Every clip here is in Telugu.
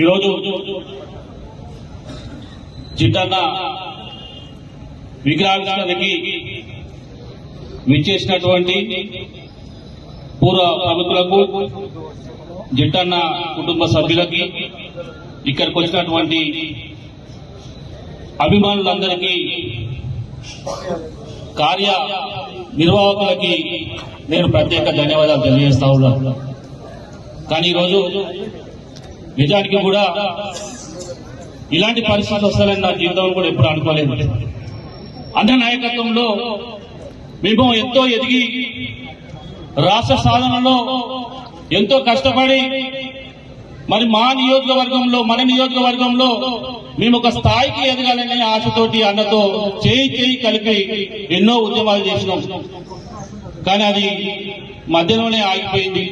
ఈరోజు జిట్టన్న విగ్రహావిష్కరణకి విచ్చేసినటువంటి పూర్వ ప్రముఖులకు, జిట్టన్న కుటుంబ సభ్యులకి, ఇక్కడికి వచ్చినటువంటి అభిమానులందరికీ, కార్య నిర్వాహకులకి నేను ప్రత్యేక ధన్యవాదాలు తెలియజేస్తా ఉన్నాను. కానీ ఈరోజు నిజానికి కూడా ఇలాంటి పరిస్థితులు వస్తారని నా జీవితంలో కూడా ఎప్పుడు అనుకోలేదు. అన్న నాయకత్వంలో మేము ఎంతో ఎదిగి రాష్ట్ర సాధనలో ఎంతో కష్టపడి మరి మన నియోజకవర్గంలో మేము ఒక స్థాయికి ఎదగాలనే ఆశతోటి అన్నతో చేయి కలిపి ఎన్నో ఉద్యమాలు చేసినాం. కానీ అది మధ్యలోనే ఆగిపోయింది.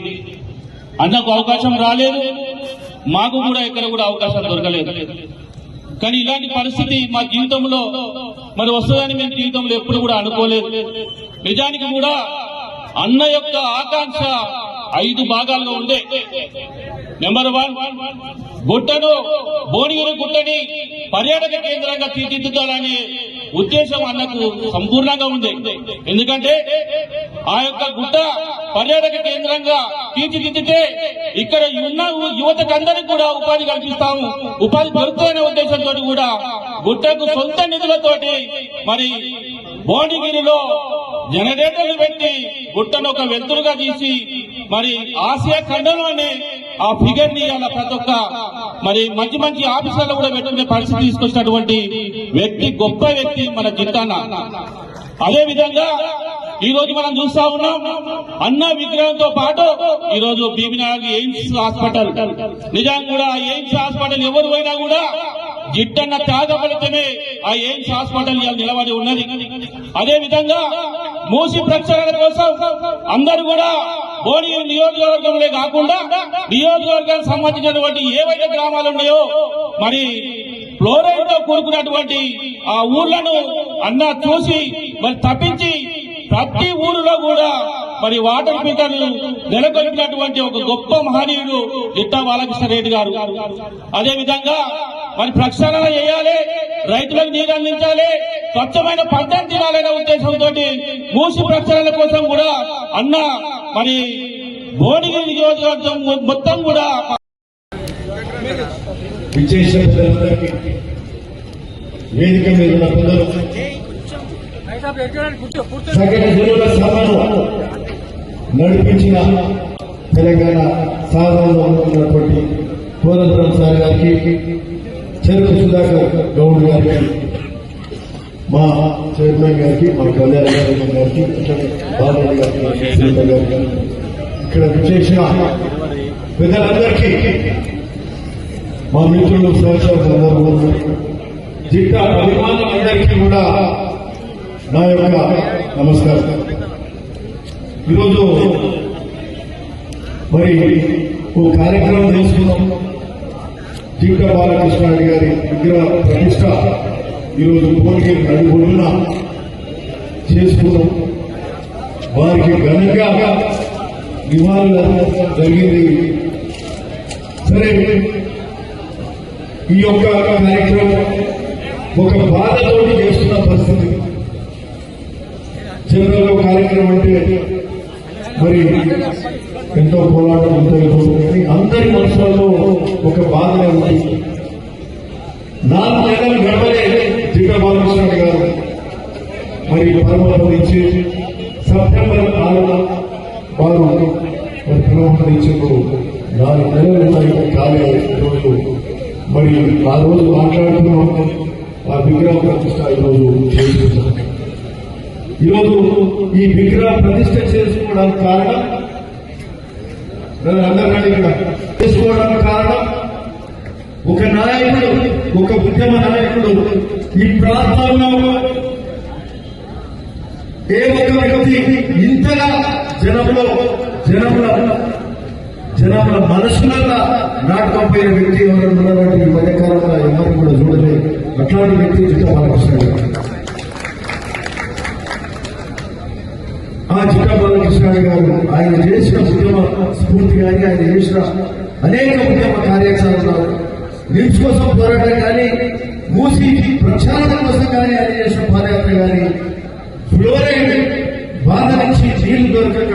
అన్నకు అవకాశం రాలేదు, మాకు కూడా ఎక్కడ కూడా అవకాశం దొరకలేదు. కానీ ఇలాంటి పరిస్థితి మా జీవితంలో మరి వస్తుందని మేము జీవితంలో ఎప్పుడు కూడా అనుకోలేదు. నిజానికి కూడా అన్న యొక్క ఆకాంక్ష 5 భాగాలుగా ఉండే. నెంబర్ 1, భువనగిరి గుట్టని పర్యాటక కేంద్రంగా తీర్చిదిద్దాలనే ఉద్దేశం అన్నకు సంపూర్ణంగా ఉంది. ఎందుకంటే ఆ యొక్క గుట్ట పర్యాటక కేంద్రంగా తీర్చిదిద్దితే ఇక్కడ ఉన్న యువతకందరికి కూడా ఉపాధి కల్పిస్తాము, ఉపాధి దొరుకుతుందనే ఉద్దేశంతో కూడా గుట్టకు సొంత నిధులతోటి మరి భువనగిరిలో జనరేటర్లు పెట్టి గుట్టను ఒక వెలుతురుగా తీసి మరి ఆసియా ఖండంలోనే ఆ ఫిగర్ ని అలా ప్రతి ఒక్క మరి మంచి ఆఫీసర్లు కూడా పెట్టుకునే పరిస్థితి తీసుకొచ్చినటువంటి వ్యక్తి, గొప్ప వ్యక్తి మన జిట్టన్న. అదే విధంగా ఈ రోజు మనం చూస్తా ఉన్నాం, అన్న విగ్రహంతో పాటు ఈ రోజు బీబీనగర్ ఎయిమ్స్ హాస్పిటల్, నిజాం కూడా ఎయిమ్స్ హాస్పిటల్ ఎవరు పోయినా కూడా జిట్టన్న త్యాగ ఫలితమే ఆ ఎయిమ్స్ హాస్పిటల్ నిలబడి ఉన్నది. అదే విధంగా మూసి ప్రక్షాళన కోసం అందరూ కూడా భువనగిరి నియోజకవర్గంలో కాకుండా నియోజకవర్గానికి సంబంధించినటువంటి ఏవైతే గ్రామాలు ఉన్నాయో మరి ఫ్లోరైడ్ తో కూడుకున్నటువంటి ఆ ఊర్లను అన్న చూసి మరి తప్పించి ప్రతి ఊరిలో కూడా మరి వాటర్ ఫిల్టర్లు నెలకొల్పినటువంటి ఒక గొప్ప మహనీయుడు జిట్టా బాలకృష్ణ రెడ్డి గారు. అదే విధంగా మరి ప్రక్షాళన చేయాలి, రైతులకు నీరు అందించాలి, స్వచ్ఛమైన పంటను తినాలనే ఉద్దేశంతో మూసి ప్రక్షాళన కోసం కూడా అన్న మరి భువనగిరి నియోజకవర్గం మొత్తం కూడా వేదిక మీద సగటు జనుల సభను నడిపించిన తెలంగాణ సాధనలో ఉన్నటువంటి కోదండరాం సార్ గారికి, చెరుకు సుధాకర్ గౌడ్ గారికి, మా చైర్మన్ గారికి, మా కళ్యాణ గారికి, బాలరాజు గారికి, ఇక్కడ విచ్చేసిన పెద్దలందరికీ, మా మిత్రులు సహచర సందర్భంలో జిట్టా అభిమానులందరికీ కూడా నా యొక్క నమస్కారం. ఈరోజు మరి ఓ కార్యక్రమం చేసుకున్నాం. జిట్టా బాలకృష్ణ గారి విగ్రహ ప్రతిష్ట ఈరోజు భువనగిరి నడుబొడ్డున చేసుకున్నాం. వారికి ఘనంగా నివాళులు జరిగింది. సరే, ఈ యొక్క కార్యక్రమం ఒక బాధతోటి చేస్తున్న పరిస్థితి. చివరిలో కార్యక్రమం అంటే మరి ఎంతో పోరాటం, ఎంతో అందరి మనసులలో ఒక బాధనే ఉంది. 4 నెలలు గడవలే జిట్టా బాలకృష్ణ గారు మరి పరమపదించి సెప్టెంబర్ 6న వారు మరి పునఃప్రతిష్ఠకు 4 నెలలు ఉన్నాయి కాలే రోజు. మరి ఆ రోజు మాట్లాడుతున్నాం, ఆ విగ్రహ ప్రతిష్ట ఈరోజు చేసుకుంటాం. ఈరోజు ఈ విగ్రహ ప్రతిష్ట చేసుకోవడానికి కారణం అందరినీ ఇక్కడ చేసుకోవడానికి కారణం ఒక నాయకుడు, ఒక ఉద్యమ నాయకుడు ఈ ప్రాంతంలో ఏ ఒక్క వ్యక్తి ఇంతగా జనముల మనసులలో నాటుకపోయిన వ్యక్తి ఎవరు ఉన్నారంటే ఈ మధ్యకాలంలో ఎవరు కూడా చూడలేదు. అట్లాంటి వ్యక్తి జిట్టా బాలకృష్ణ గారు. ఆ జిట్టా బాలకృష్ణ గారు ఆయన చేసిన ఉద్యమ స్ఫూర్తి కానీ, ఆయన చేసిన అనేక ఉద్యమ కార్యాచరణలు, నిమ్స్ కోసం పోరాటం కానీ, మూసి ప్రక్షాళన కోసం కానీ, ఆయన చేసిన పాదయాత్ర కానీ, ఫ్లోరైడ్ బాధ నుంచి నీళ్లు దొరకక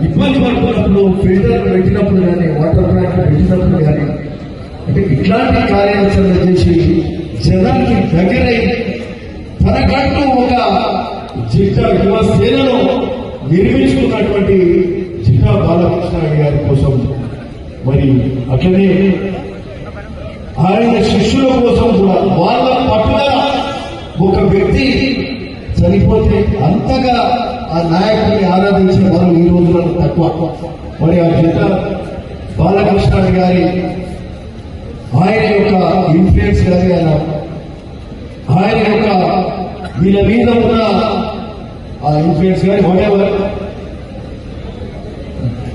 ఇబ్బంది పడుతున్నప్పుడు, ఫిల్టర్లు పెట్టినప్పుడు కానీ, వాటర్ ప్లాంట్ పెట్టినప్పుడు కానీ, అంటే ఇట్లాంటి కార్యాచరణ చేసి జనానికి దగ్గరై తనకంటూ ఒక జిట్టా యువ సేనను నిర్మించుకున్నటువంటి జిట్టా బాలకృష్ణ గారి కోసం, మరి అట్లనే ఆయన శిష్యుల కోసం కూడా వాళ్ళ పట్టుదల, ఒక వ్యక్తి చనిపోతే అంతగా ఆ నాయకుడిని ఆరాధించిన వాళ్ళు ఈ రోజులలో తక్కువ. మరి ఆ జిట్టా బాలకృష్ణ గారి ఆయన యొక్క ఇన్ఫ్లుయెన్స్ కానీ, ఆయన యొక్క వీళ్ళ మీద ఉన్న ఆ ఇన్ఫ్లుయెన్స్ కానీ వాటెవర్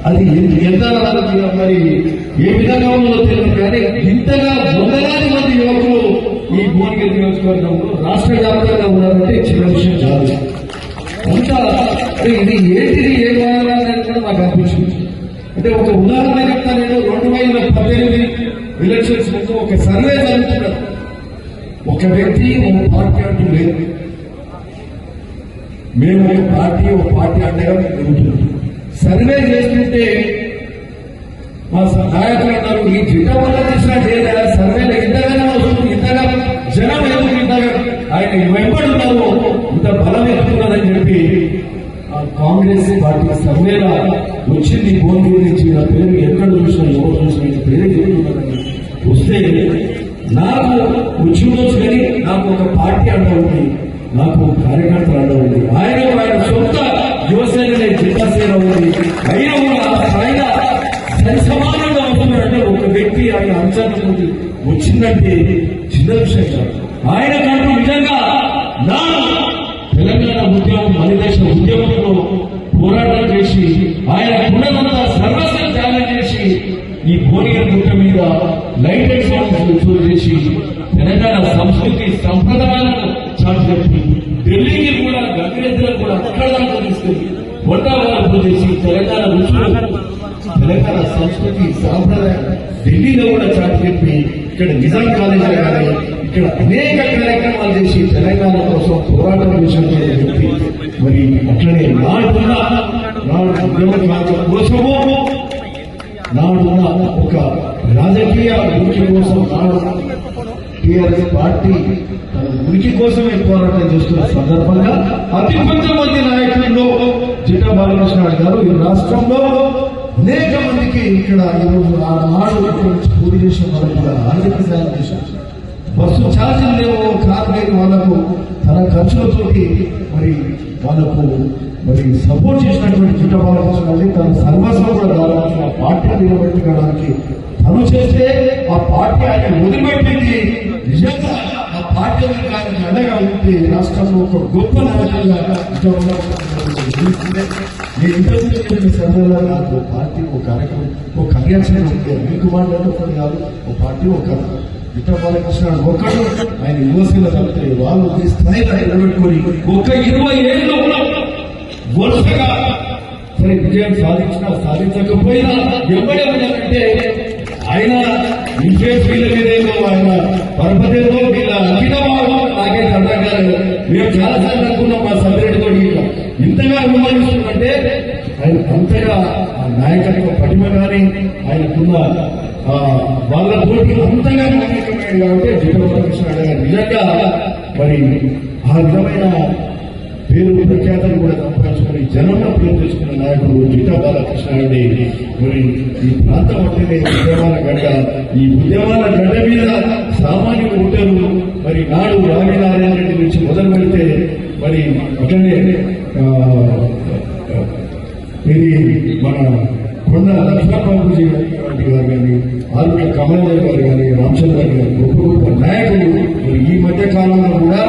అది ఎంత మరి ఏ విధంగా ఉందో తెలియదు కానీ, ఇంతగా వందలాది మంది యువకులు ఈ భువనగిరి నియోజకవర్గంలో రాష్ట్ర వ్యాప్తంగా ఉన్నారంటే చిన్న విషయం కాదు. అంతా ఇది ఏంటిది, ఏం కావాలని కూడా నాకు అనిపించింది. అంటే ఒక ఉదాహరణ చెప్తా నేను. 2018 ఎలక్షన్స్ ముందు ఒక సర్వే జరుగుతున్నారు. ఒక వ్యక్తి ఒక పార్టీ అంటూ లేదు. మేము ఒక పార్టీ అండగా జరుగుతున్నాం. సర్వే చేస్తుంటే మా నాయకులు అన్నారు, ఈ జిట్టా బాలకృష్ణ చేయలేదా సర్వేలో ఇంతగానే వస్తుంది, ఇంతగా జనం ఎందుకు ఇంతగా ఆయన వెంబడున్నారు, ఇంత బలం ఎక్కుతున్నదని చెప్పి ఆ కాంగ్రెస్ పార్టీ సర్వేలా వచ్చింది. భువనగిరి నుంచి నా పేరు ఎక్కడ చూసినా, ఎవరు చూసినా పేరు చెప్తున్నదని వస్తే నాకు వచ్చిందొచ్చు కానీ నాకు ఒక పార్టీ అండ ఉంది, నాకు కార్యకర్తలు అండ ఉంది. ఆయన సొంత యువసేన జిట్టా సేన ఉంది. అయినా కూడా ఆయన సరి సమానంగా ఉంటున్నారంటే ఒక వ్యక్తి ఆయన అంచనా వచ్చిందంటే చిన్న విషయం కాదు. ఆయన కంటూ నిజంగా నా తెలంగాణ ఉద్యమం, మన దేశ ఉద్యమంలో పోరాటం చేసి ఆయన ఉన్నదంతా సర్వస్వం త్యాగం చేసి ఈ భువనగిరి గుట్ట మీద లైట్ అండ్ సౌండ్ చేసి తెలంగాణ సంస్కృతి సంప్రదాయాలను చాటు చెప్పి ఢిల్లీకి కూడా గంగరెద్దులకు కూడా అక్కడ దాకా తీసుకెళ్లి వంటవాళ్ళు చేసి తెలంగాణ రుచులు, తెలంగాణ సంస్కృతి సాంప్రదాయం ఢిల్లీలో కూడా చాటు చెప్పి ఇక్కడ నిజాం కాలేజీలో కానీ ఇక్కడ అనేక కార్యక్రమాలు చేసి తెలంగాణ కోసం పోరాటం చేసినటువంటి వ్యక్తి. మరి అట్లనే నాడున్న కోసమో నాడున్న ఒక రాజకీయ ఉనికి కోసం నాడు టీఆర్ఎస్ పార్టీ తన ఉనికి కోసమే పోరాటం చేస్తున్న సందర్భంగా అతి కొంతమంది నాయకుల్లో జిట్టా బాలకృష్ణ గారు ఈ రాష్ట్రంలో అనేక మందికి ఇక్కడ ఈరోజు ఆ నాడు పూర్తి చేసిన వాళ్ళకి కూడా ఆర్థిక సాయం చేశారు. బస్సు ఛార్జీలు లేవో, కారు లేని వాళ్ళకు తన ఖర్చులతోటి మరి వాళ్ళకు మరి సపోర్ట్ చేసినటువంటి జిట్టా బాలకృష్ణ తన సర్వస్వం కూడా దాదాపు ఆ పార్టీ నిలబెట్టుకోవడానికి తను చేస్తే ఆ పార్టీ ఆయన వదిలిపెట్టింది. నిజంగా ఆ పార్టీ ఆయన అండగా ఉంటే రాష్ట్రంలో ఒక గొప్ప నాయకులుగా సర్వేలో నాకు పార్టీ ఒక కార్యక్రమం, ఒక కార్యాచరణ ఉంది. మీకు మాట్లాడుతుంది కాదు, ఒక పార్టీ ఒక జిట్టా బాలకృష్ణ ఒక్కడు ఆయన యువసేన తప్పితే వాళ్ళు స్థాయిలో నిలబెట్టుకొని ఒక 20 ఏళ్ళు వరుసగా సరే విజయం సాధించకపోయినా ఎవడే ఉన్నారంటే ఆయన ఇన్ఫ్లుయెన్స్ వీళ్ళ మీదేమో, ఆయన పరపతిలో వీళ్ళ అఖిలవాడు నాకే అర్థం కాలేదు. మేము చాలాసార్లు అనుకున్నాం మా సభ్యుడితో ఇంతగా విమర్శిస్తుంటే ఆయన అంతగా ఆ నాయకత్వ పటిమ కానీ ఆయనకున్న వాళ్ళతోటి అంతగా నమ్మకమైంది కాబట్టి జిట్టా బాలకృష్ణ గారు నిజంగా మరి ఆ విధమైన పేరు ప్రఖ్యాతలు కూడా సంపాదించుకుని జనంలో పేరు తెచ్చుకున్న నాయకుడు జిట్టా బాలకృష్ణారెడ్డి. మరి ఈ ప్రాంతం అంటేనే ఉద్యమాల గడ్డ. ఈ ఉద్యమాల గడ్డ మీద సామాన్యులు ఉంటారు. మరి నాడు రావినారాయణ రెడ్డి నుంచి మొదలు పెడితే మరి అట్లనే ఇది మన కొండ లక్ష్మణబాబుజీ వంటి గారు కానీ, ఆర్మీ కమలదేవ్ గారు కానీ, రామచంద్ర గారు గొప్ప గొప్ప నాయకులు మరి ఈ మధ్య కాలంలో కూడా